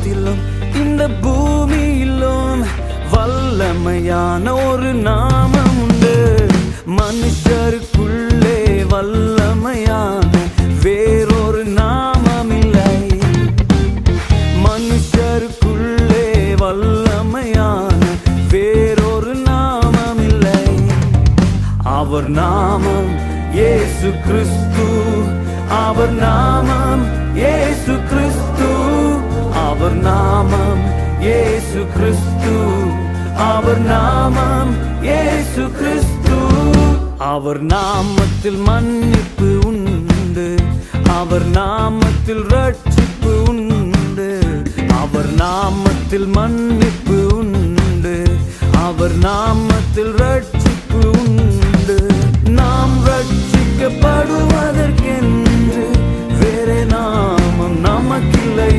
வானத்திலும் இந்த பூமியிலும் வல்லமையான ஒரு நாமம் உண்டு. மனுஷருக்குள்ளே வல்லமையான வேறொரு நாமம் இல்லை. மனுஷருக்குள்ளே வல்லமையான வேறொரு நாமம் இல்லை. அவர் நாமம் இயேசு கிறிஸ்து. அவர் நாமம் இயேசு கிறிஸ்து. அவர் நாமம் இயேசு கிறிஸ்து. அவர் நாமம் இயேசு கிறிஸ்து. அவர் நாமத்தில் மன்னிப்பு உண்டு. அவர் நாமத்தில் ரட்சிப்பு உண்டு. அவர் நாமத்தில் மன்னிப்பு உண்டு. அவர் நாமத்தில் ரட்சிப்பு உண்டு. நாம் ரட்சிக்கப்படுவதற்கென்று வேறே நாமம் நமக்கில்லை.